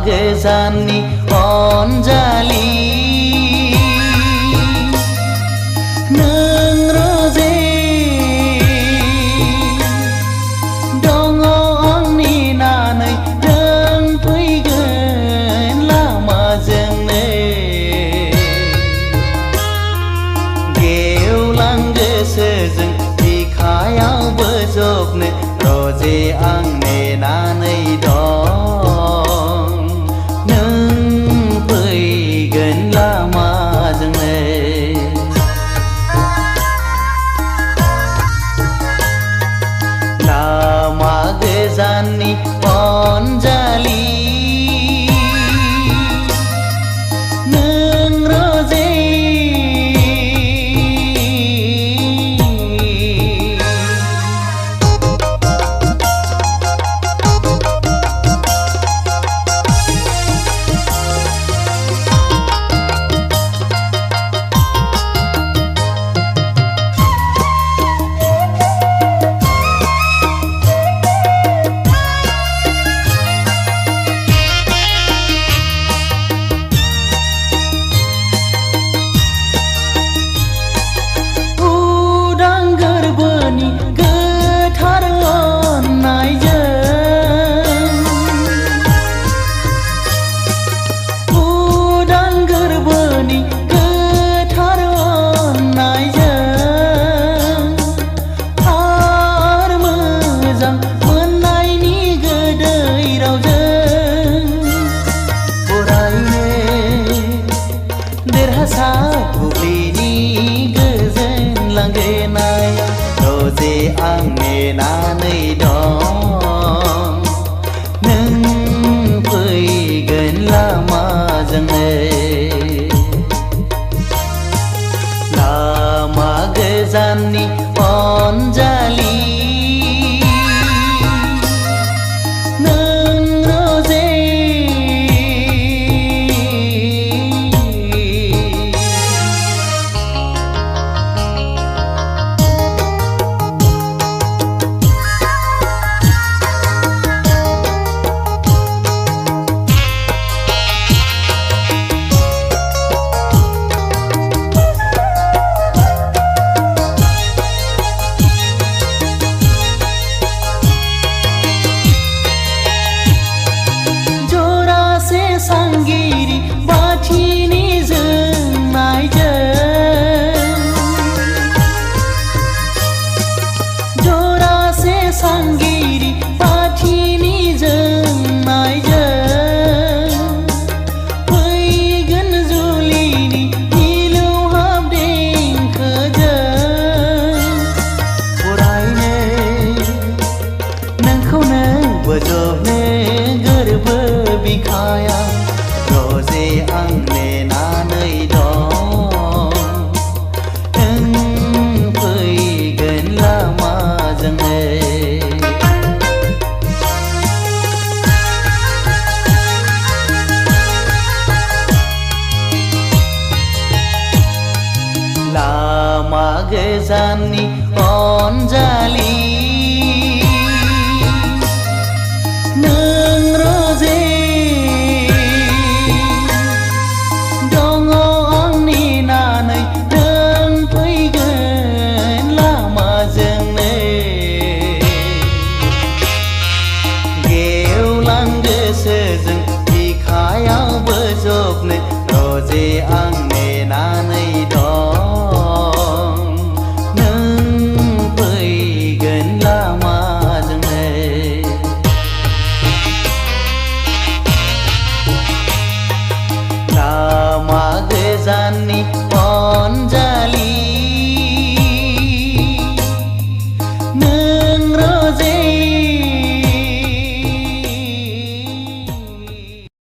गोजाननि अनजालि नों रोजे दङ आंनि नानै नों फैगोन लामाजोंनो गेवलां गोसोजों बिखायाव बोजबनो रोजे आं नेनानै दं नों फैगोन लामाजोंनो लामा गोजाननि अनजालि नों रोजे बुब्लिनि गोजोन लांगोनाय रोजे आं नेनानै दं नों फैगोन लामाजोंनो लामा गोजाननि अनजालि सांगिरि बाथिनि जोंनायजों जरासे सांगिरि बाथिनि जोंनायजों फैगोन जुलिनि मिलौहाब देंखोजों फरायनो नोंखौनो बोजबनो गोरबो बिखाया रोजे आं नेनानै दं नों फैगोन लामाजोंनो लामा गोजाननि अनजालि नों रोजे गोसोजों बिखायाव बोजबनो रोजे आं नेनानै दं नों फैगोन लामाजोंनो लामा गोजाननि